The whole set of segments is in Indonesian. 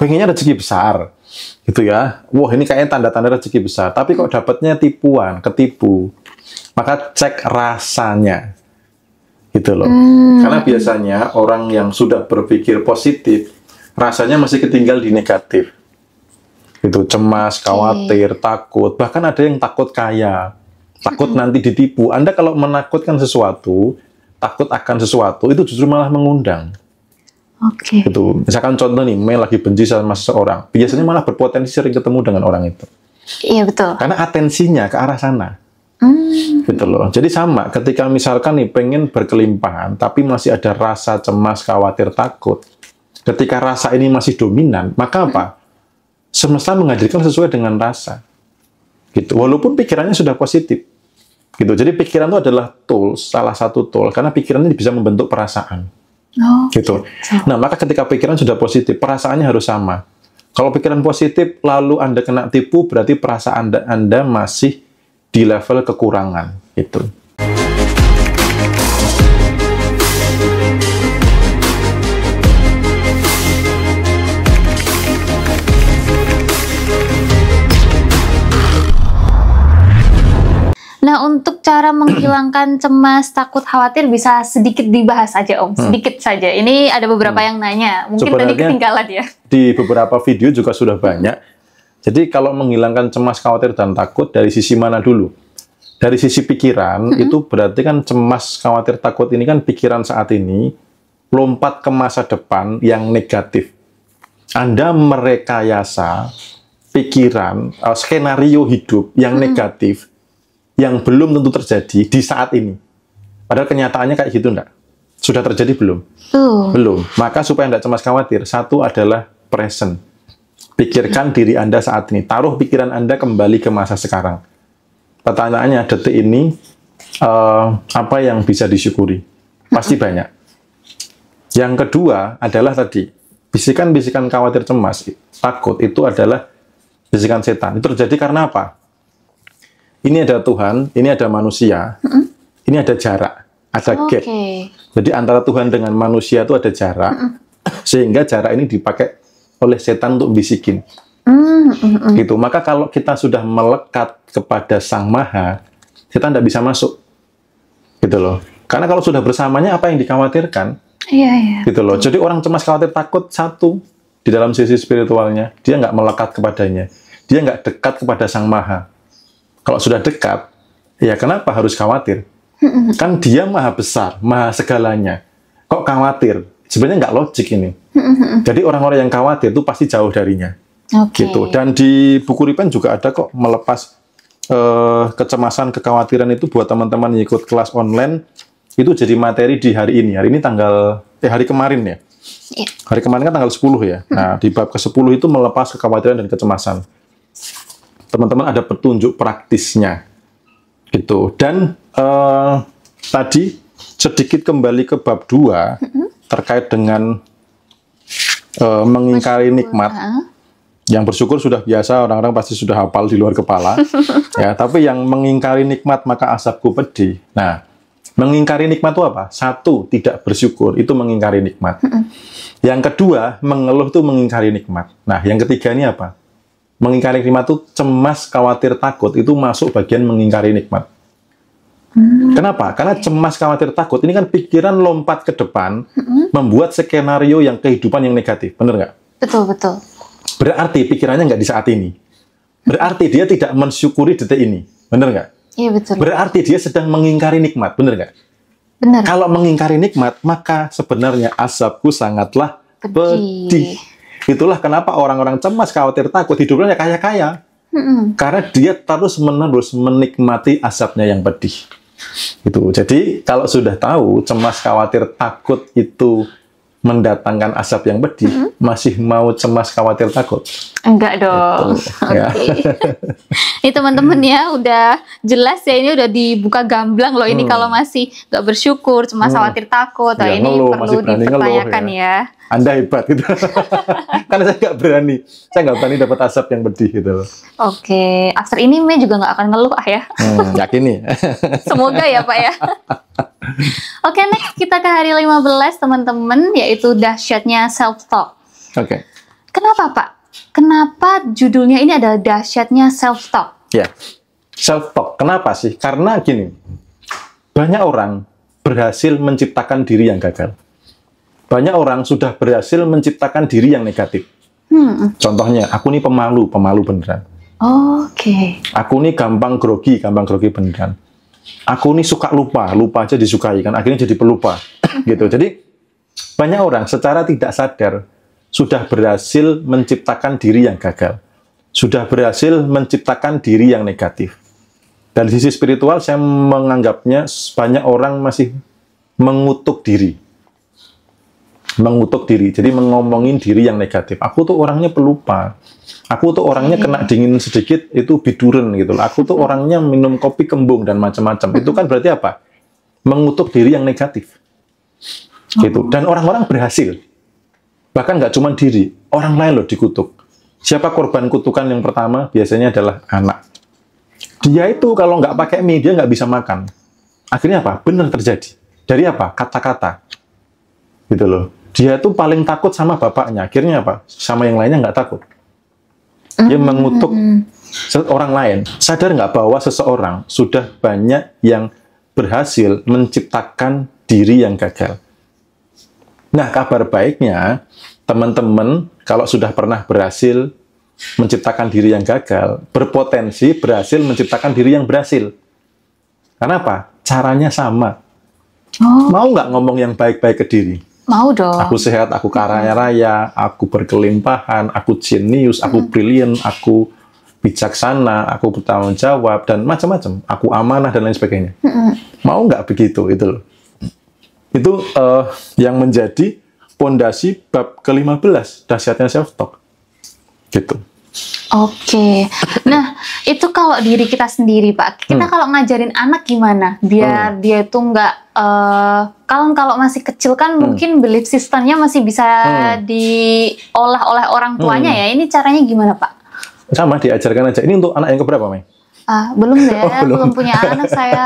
pengennya rezeki besar, gitu ya. Wah, ini kayaknya tanda-tanda rezeki besar. Tapi kok dapatnya tipuan, ketipu, maka cek rasanya, gitu loh. Karena biasanya orang yang sudah berpikir positif, rasanya masih ketinggal di negatif. Itu cemas, khawatir, takut. Bahkan ada yang takut kaya, takut nanti ditipu. Anda kalau menakutkan sesuatu, takut akan sesuatu, itu justru malah mengundang. Gitu. Misalkan contoh nih, Mel lagi benci sama seseorang, biasanya malah berpotensi sering ketemu dengan orang itu. Iya, betul. Karena atensinya ke arah sana. Gitu loh. Jadi sama, ketika misalkan nih pengen berkelimpahan, tapi masih ada rasa cemas, khawatir, takut. Ketika rasa ini masih dominan, maka apa? Semesta menghadirkan sesuai dengan rasa. Gitu. Walaupun pikirannya sudah positif. Gitu. Jadi pikiran itu adalah tools, salah satu tool, karena pikiran ini bisa membentuk perasaan. Gitu. Nah, maka ketika pikiran sudah positif, perasaannya harus sama. Kalau pikiran positif, lalu Anda kena tipu, berarti perasaan Anda masih di level kekurangan. Gitu. Nah, untuk cara menghilangkan cemas, takut, khawatir bisa sedikit dibahas aja, Om. Sedikit saja. Ini ada beberapa yang nanya. Mungkin sebenarnya, tadi ketinggalan ya. Di beberapa video juga sudah banyak. Jadi kalau menghilangkan cemas, khawatir, dan takut dari sisi mana dulu? Dari sisi pikiran, itu berarti kan cemas, khawatir, takut ini kan pikiran saat ini lompat ke masa depan yang negatif. Anda merekayasa pikiran, skenario hidup yang negatif, yang belum tentu terjadi di saat ini. Padahal kenyataannya kayak gitu enggak? Sudah terjadi belum? Belum. Maka supaya enggak cemas khawatir, satu adalah present. Pikirkan diri Anda saat ini. Taruh pikiran Anda kembali ke masa sekarang. Pertanyaannya, detik ini, apa yang bisa disyukuri? Pasti banyak. Yang kedua adalah tadi, bisikan-bisikan khawatir, cemas, takut, itu adalah bisikan setan. Itu terjadi karena apa? Ini ada Tuhan, ini ada manusia, ini ada jarak, ada gap. Jadi antara Tuhan dengan manusia itu ada jarak, sehingga jarak ini dipakai oleh setan untuk bisikin. Gitu. Maka kalau kita sudah melekat kepada Sang Maha, setan tidak bisa masuk. Gitu loh. Karena kalau sudah bersamanya, apa yang dikhawatirkan? Gitu loh. Jadi orang cemas, khawatir, takut, satu, di dalam sisi spiritualnya, dia nggak melekat kepadanya. Dia nggak dekat kepada Sang Maha. Kalau sudah dekat, ya kenapa harus khawatir? Kan dia maha besar, maha segalanya. Kok khawatir? Sebenarnya nggak logik ini. Jadi orang-orang yang khawatir itu pasti jauh darinya. Gitu. Dan di buku Ripen juga ada kok melepas kecemasan, kekhawatiran itu buat teman-teman yang ikut kelas online, itu jadi materi di hari ini. Hari ini hari kemarin ya. Hari kemarin kan tanggal 10 ya. Nah, di bab ke-10 itu melepas kekhawatiran dan kecemasan. Teman-teman ada petunjuk praktisnya gitu. Dan tadi sedikit kembali ke bab 2 terkait dengan mengingkari nikmat. Yang bersyukur sudah biasa, orang-orang pasti sudah hafal di luar kepala. Ya, tapi yang mengingkari nikmat maka asapku pedih. Nah, mengingkari nikmat itu apa? Satu, tidak bersyukur, itu mengingkari nikmat. Yang kedua, mengeluh itu mengingkari nikmat. Nah, yang ketiga ini apa? Mengingkari nikmat itu cemas, khawatir, takut, itu masuk bagian mengingkari nikmat. Kenapa? Karena cemas, khawatir, takut, ini kan pikiran lompat ke depan, membuat skenario yang kehidupan yang negatif. Benar nggak? Betul. Berarti pikirannya nggak di saat ini. Berarti dia tidak mensyukuri detik ini. Benar nggak? Iya, betul. Berarti dia sedang mengingkari nikmat. Benar nggak? Benar. Kalau mengingkari nikmat, maka sebenarnya azabku sangatlah pedih. Itulah kenapa orang-orang cemas, khawatir, takut, hidupnya kaya-kaya. Karena dia terus-menerus menikmati azabnya yang pedih. Gitu. Jadi, kalau sudah tahu cemas, khawatir, takut itu mendatangkan azab yang pedih, masih mau cemas, khawatir, takut? Enggak dong. Ya. Ini teman-teman ya, udah jelas ya, ini udah dibuka gamblang loh. Ini kalau masih nggak bersyukur, cemas, khawatir, takut, Ya, ini ngeluh, perlu dipertanyakan ya. Anda hebat gitu. Karena saya nggak berani. Saya nggak berani dapat asap yang pedih gitu. Oke, after ini Mei juga nggak akan ngeluh ya. Yakin nih. Semoga ya Pak ya. Oke, next kita ke hari 15 teman-teman, yaitu dahsyatnya self-talk. Oke. Kenapa Pak? Kenapa judulnya ini adalah dahsyatnya self-talk? Ya, self-talk. Kenapa sih? Karena gini, banyak orang berhasil menciptakan diri yang gagal. Banyak orang sudah berhasil menciptakan diri yang negatif. Contohnya, aku nih pemalu beneran. Oke. Aku nih gampang grogi beneran. Aku nih suka lupa aja disukai kan, akhirnya jadi pelupa. Gitu. Jadi banyak orang secara tidak sadar sudah berhasil menciptakan diri yang gagal. Sudah berhasil menciptakan diri yang negatif. Dari sisi spiritual, saya menganggapnya banyak orang masih mengutuk diri. Jadi ngomongin diri yang negatif. Aku tuh orangnya pelupa. Aku tuh orangnya kena dingin sedikit, itu biduren gitu. Aku tuh orangnya minum kopi kembung dan macam-macam. Itu kan berarti apa? Mengutuk diri yang negatif. Gitu. Dan orang-orang berhasil. Bahkan nggak cuma diri, orang lain loh dikutuk. Siapa korban kutukan yang pertama? Biasanya adalah anak. Dia itu kalau nggak pakai mie, dia nggak bisa makan. Akhirnya apa? Benar terjadi. Dari apa? Kata-kata. Gitu loh. Dia tuh paling takut sama bapaknya. Akhirnya apa? Sama yang lainnya nggak takut. Dia mengutuk orang lain. Sadar nggak bahwa seseorang sudah banyak yang berhasil menciptakan diri yang gagal. Nah, kabar baiknya, teman-teman kalau sudah pernah berhasil menciptakan diri yang gagal, berpotensi berhasil menciptakan diri yang berhasil. Kenapa? Caranya sama. Mau nggak ngomong yang baik-baik ke diri? Mau dong. Aku sehat, aku kaya raya, aku berkelimpahan, aku jenius, aku brilian, aku bijaksana, aku bertanggung jawab, dan macam-macam. Aku amanah, dan lain sebagainya. Mau nggak begitu? Itu loh. Itu yang menjadi pondasi bab ke-15, dahsyatnya self-talk. Gitu. Oke. Nah, itu kalau diri kita sendiri, Pak. Kita kalau ngajarin anak gimana? Biar dia itu nggak... kalau masih kecil kan mungkin belief systemnya masih bisa diolah oleh orang tuanya ya. Ini caranya gimana, Pak? Sama, diajarkan aja. Ini untuk anak yang keberapa, Mei? Belum deh, belum punya anak saya.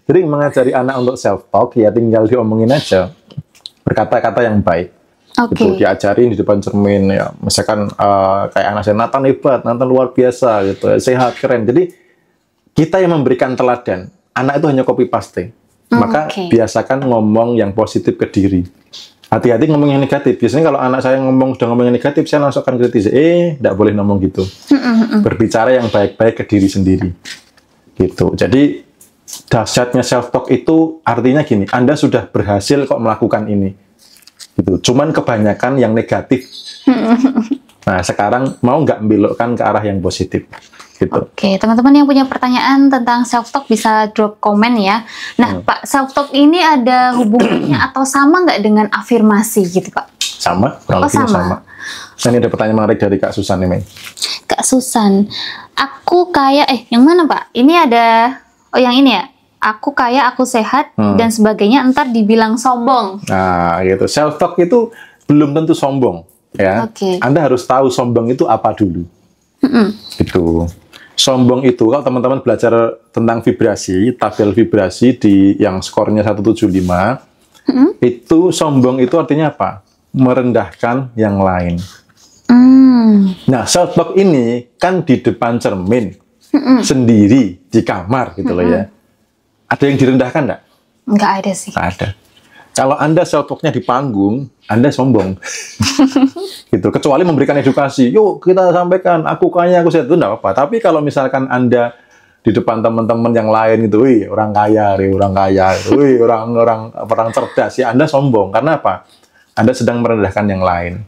Jadi mengajari anak untuk self-talk, ya tinggal diomongin aja. Berkata-kata yang baik. Gitu, diajarin di depan cermin ya, misalkan kayak anak saya, Nathan hebat, Nathan luar biasa gitu, sehat, keren. Jadi kita yang memberikan teladan, anak itu hanya copy paste. Maka biasakan ngomong yang positif ke diri. Hati-hati ngomong yang negatif. Biasanya kalau anak saya sudah ngomong yang negatif, saya langsung akan kritis. Tidak boleh ngomong gitu. Berbicara yang baik-baik ke diri sendiri. Gitu. Jadi dahsyatnya self-talk itu artinya gini, Anda sudah berhasil kok melakukan ini. Gitu. Cuman kebanyakan yang negatif. Nah, sekarang mau nggak belokkan ke arah yang positif. Gitu. Oke, teman-teman yang punya pertanyaan tentang self-talk bisa drop komen ya. Nah, Pak, self-talk ini ada hubungannya atau sama nggak dengan afirmasi gitu, Pak? Sama, kurang lebih sama. Nah, ini ada pertanyaan menarik dari Kak Susan nih, Mei. Kak Susan, aku kayak, yang mana, Pak? Ini ada, yang ini ya? Aku kaya, aku sehat, dan sebagainya, entar dibilang sombong. Nah, gitu. Self-talk itu belum tentu sombong. Ya. Anda harus tahu sombong itu apa dulu. Gitu. Sombong itu, kalau teman-teman belajar tentang vibrasi, tabel vibrasi yang skornya 175, itu sombong itu artinya apa? Merendahkan yang lain. Nah, self-talk ini kan di depan cermin, sendiri, di kamar gitu loh ya. Ada yang direndahkan nggak? Nggak ada sih. Nggak ada. Kalau Anda self-talk-nya di panggung, Anda sombong. Gitu. Kecuali memberikan edukasi. Yuk kita sampaikan, aku kaya, aku sehat. Itu nggak apa-apa. Tapi kalau misalkan Anda di depan teman-teman yang lain gitu, wih orang kaya, wih orang cerdas, ya Anda sombong. Karena apa? Anda sedang merendahkan yang lain.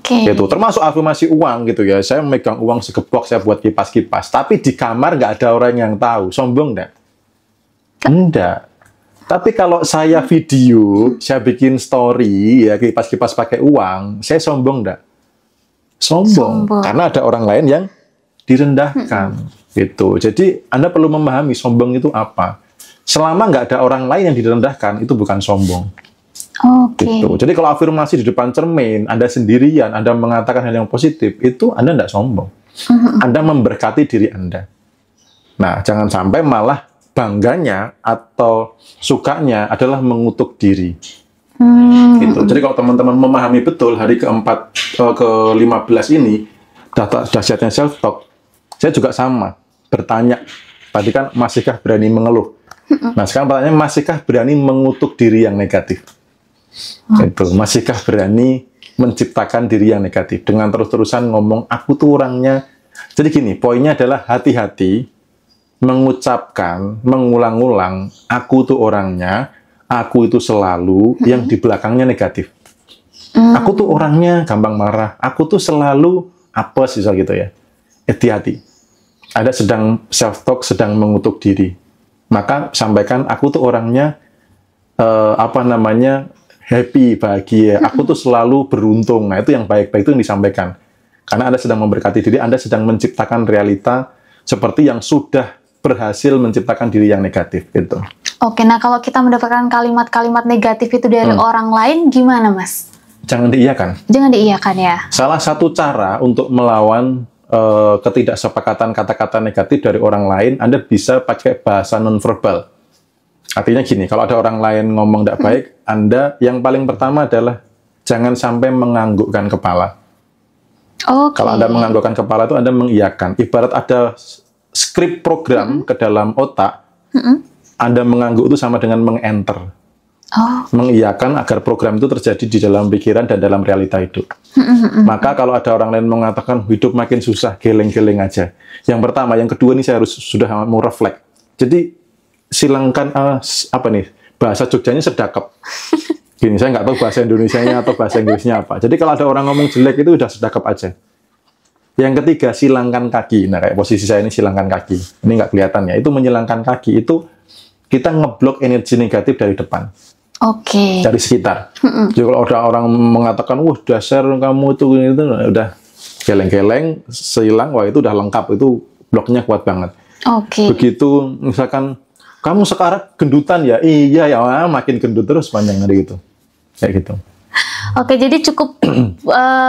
Gitu. Termasuk afirmasi uang gitu ya. Saya memegang uang segeplok, saya buat kipas-kipas. Tapi di kamar nggak ada orang yang tahu. Sombong nggak? Enggak. Tapi kalau saya video, saya bikin story, ya kipas-kipas pakai uang, saya sombong enggak? Sombong. Karena ada orang lain yang direndahkan. Gitu. Jadi Anda perlu memahami sombong itu apa. Selama nggak ada orang lain yang direndahkan, itu bukan sombong. Gitu. Jadi kalau afirmasi di depan cermin, Anda sendirian, Anda mengatakan hal yang positif, itu Anda enggak sombong. Anda memberkati diri Anda. Nah, jangan sampai malah bangganya atau sukanya adalah mengutuk diri. Gitu. Jadi kalau teman-teman memahami betul hari keempat, ke-15 ini, dahsyatnya self-talk, saya juga sama, bertanya. Tadi kan, masihkah berani mengeluh? Nah, sekarang pertanyaannya, masihkah berani mengutuk diri yang negatif? Itu, masihkah berani menciptakan diri yang negatif? Dengan terus-terusan ngomong, aku tuh orangnya. Jadi gini, poinnya adalah hati-hati mengucapkan, mengulang-ulang, aku tuh orangnya, aku itu selalu, yang di belakangnya negatif. Aku tuh orangnya gampang marah, aku tuh selalu apes, gitu ya. Hati-hati. Ada sedang self-talk, sedang mengutuk diri. Maka sampaikan, aku tuh orangnya, happy, bahagia. Aku tuh selalu beruntung. Nah, itu yang baik-baik itu yang disampaikan. Karena Anda sedang memberkati diri, Anda sedang menciptakan realita seperti yang sudah berhasil menciptakan diri yang negatif. Gitu. Oke, nah kalau kita mendapatkan kalimat-kalimat negatif itu dari orang lain, gimana, Mas? Jangan diiyakan. Jangan diiyakan ya. Salah satu cara untuk melawan ketidaksepakatan kata-kata negatif dari orang lain, Anda bisa pakai bahasa nonverbal. Artinya gini, kalau ada orang lain ngomong tidak baik, Anda yang paling pertama adalah jangan sampai menganggukkan kepala. Kalau Anda menganggukkan kepala itu Anda mengiyakan. Ibarat ada skrip program ke dalam otak, Anda mengangguk itu sama dengan meng-enter. Mengiyakan agar program itu terjadi di dalam pikiran dan dalam realita hidup. Maka kalau ada orang lain mengatakan hidup makin susah, geleng-geleng aja. Yang pertama, yang kedua ini saya harus sudah mau refleks. Jadi silangkan bahasa Jogjanya sedakep. Gini, saya nggak tahu bahasa Indonesianya atau bahasa Inggrisnya apa. Jadi kalau ada orang ngomong jelek itu udah sedakep aja. Yang ketiga, silangkan kaki. Nah, kayak posisi saya ini silangkan kaki. Ini nggak kelihatan ya. Itu menyilangkan kaki itu kita ngeblok energi negatif dari depan. Dari sekitar. Jadi kalau ada orang mengatakan, wah dasar kamu itu udah geleng-geleng, sehilang, wah itu udah lengkap, itu bloknya kuat banget. Begitu misalkan kamu sekarang gendutan ya, iya ya, makin gendut terus panjang hari itu, kayak gitu. Jadi cukup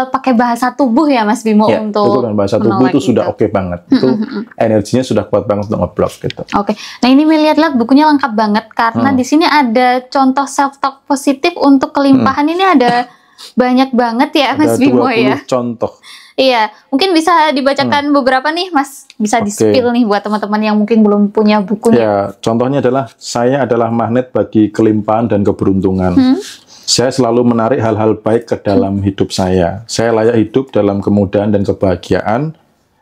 pakai bahasa tubuh ya Mas Bimo ya, untuk itu kan bahasa tubuh itu sudah oke banget. Itu energinya sudah kuat banget untuk ngeblok gitu. Nah ini lihat-lihat bukunya lengkap banget karena di sini ada contoh self talk positif untuk kelimpahan. Ini ada banyak banget ya Mas Bimo ya. 20 contoh. Iya, mungkin bisa dibacakan beberapa nih Mas, bisa di-spill nih buat teman-teman yang mungkin belum punya bukunya. Ya, contohnya adalah saya adalah magnet bagi kelimpahan dan keberuntungan. Saya selalu menarik hal-hal baik ke dalam hidup saya. Saya layak hidup dalam kemudahan dan kebahagiaan.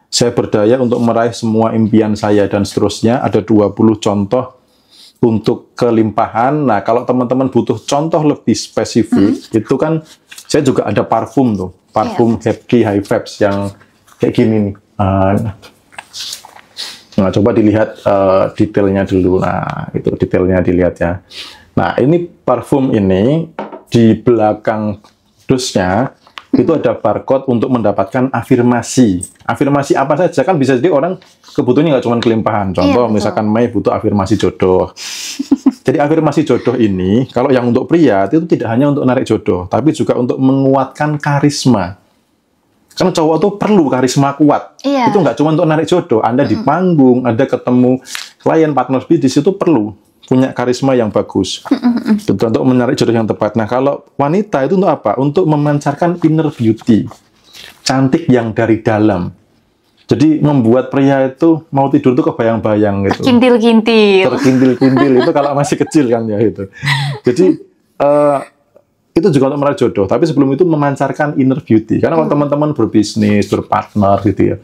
Saya berdaya untuk meraih semua impian saya dan seterusnya. Ada 20 contoh untuk kelimpahan. Nah, kalau teman-teman butuh contoh lebih spesifik, itu kan saya juga ada parfum tuh. Parfum Happy High Vibes yang kayak gini nih. Nah, coba dilihat detailnya dulu. Nah, itu detailnya dilihat ya. Nah, ini parfum ini di belakang dusnya itu ada barcode untuk mendapatkan afirmasi. Afirmasi apa saja kan bisa jadi orang kebutuhannya nggak cuma kelimpahan. Contoh misalkan Mei butuh afirmasi jodoh. Jadi afirmasi jodoh ini kalau yang untuk pria itu tidak hanya untuk narik jodoh, tapi juga untuk menguatkan karisma. Karena cowok tuh perlu karisma kuat. Itu nggak cuma untuk narik jodoh. Anda di panggung, Anda ketemu klien, partner bisnis itu perlu punya karisma yang bagus. Untuk menarik jodoh yang tepat. Nah, kalau wanita itu untuk apa? Untuk memancarkan inner beauty. Cantik yang dari dalam. Jadi membuat pria itu mau tidur tuh kebayang-bayang gitu. Terkintil-kintil. Terkintil-kintil itu kalau masih kecil kan ya itu. Jadi itu juga untuk menarik jodoh. Tapi sebelum itu memancarkan inner beauty. Karena kalau teman-teman berbisnis, berpartner gitu ya,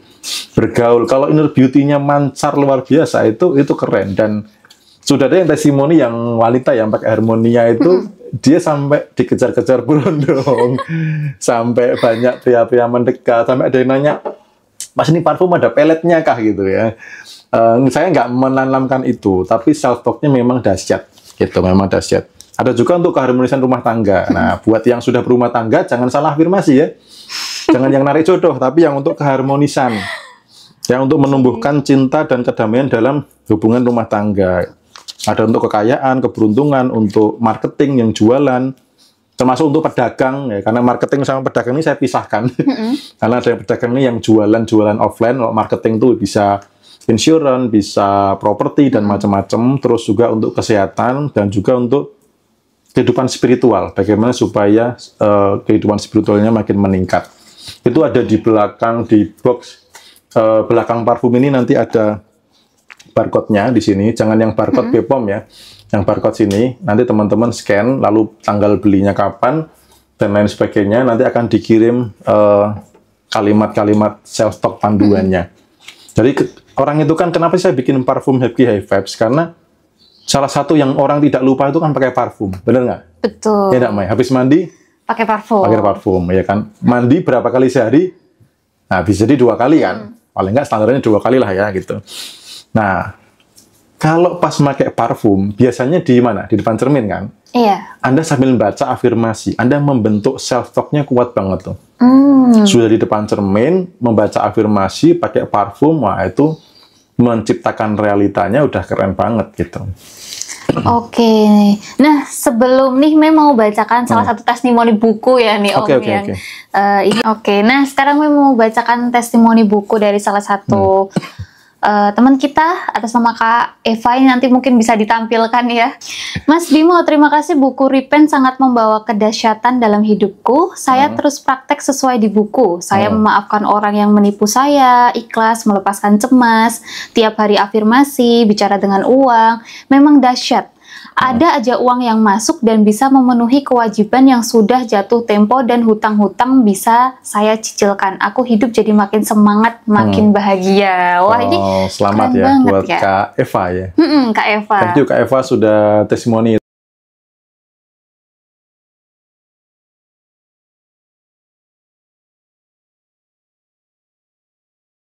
bergaul, kalau inner beauty-nya mancar luar biasa itu keren. Dan sudah ada yang testimoni yang wanita yang pakai harmonia itu dia sampai dikejar-kejar berondong, sampai banyak pria-pria mendekat, sampai ada yang nanya, Mas ini parfum ada peletnya kah gitu ya. Saya nggak menanamkan itu, tapi self talk-nya memang dahsyat, gitu, memang dahsyat. Ada juga untuk keharmonisan rumah tangga. Nah, buat yang sudah berumah tangga jangan salah afirmasi ya, jangan yang narik jodoh, tapi yang untuk keharmonisan, yang untuk menumbuhkan cinta dan kedamaian dalam hubungan rumah tangga. Ada untuk kekayaan, keberuntungan, untuk marketing yang jualan, termasuk untuk pedagang ya, karena marketing sama pedagang ini saya pisahkan. Karena ada yang pedagang ini yang jualan offline, kalau marketing itu bisa insurance, bisa properti dan macam-macam, terus juga untuk kesehatan dan juga untuk kehidupan spiritual, bagaimana supaya kehidupan spiritualnya makin meningkat. Itu ada di belakang, di box belakang parfum ini nanti ada barcode-nya di sini. Jangan yang barcode BPOM ya. Yang barcode sini, nanti teman-teman scan, lalu tanggal belinya kapan, dan lain sebagainya. Nanti akan dikirim kalimat-kalimat sales talk panduannya. Jadi orang itu kan, kenapa saya bikin parfum Happy High Vibes? Karena salah satu yang orang tidak lupa itu kan pakai parfum, bener nggak? Betul. Ya nggak, Mai? Habis mandi Pakai parfum. pakai parfum, ya kan? Mandi berapa kali sehari? Nah, bisa jadi 2 kali kan? Paling nggak standarnya 2 kali lah ya gitu. Nah, kalau pas pakai parfum, biasanya di mana? Di depan cermin kan? Iya. Anda sambil baca afirmasi, Anda membentuk self-talk-nya kuat banget tuh. Sudah di depan cermin, membaca afirmasi, pakai parfum, wah itu menciptakan realitanya udah keren banget gitu. Oke. Nah, sebelum nih Mei mau bacakan salah satu testimoni buku ya nih Om Oke. ini. Oke. Nah, sekarang Mei mau bacakan testimoni buku dari salah satu teman kita atas nama Kak Eva, ini nanti mungkin bisa ditampilkan ya. Mas Bimo, terima kasih, buku Repent sangat membawa kedahsyatan dalam hidupku. Saya terus praktek sesuai di buku. Saya memaafkan orang yang menipu saya, ikhlas, melepaskan cemas, tiap hari afirmasi, bicara dengan uang. Memang dahsyat. Ada aja uang yang masuk dan bisa memenuhi kewajiban yang sudah jatuh tempo, dan hutang-hutang bisa saya cicilkan. Aku hidup jadi makin semangat, makin bahagia. Wah, ini selamat keren ya banget buat ya. Kak Eva ya. Kak Eva. Thank you Kak Eva sudah testimoni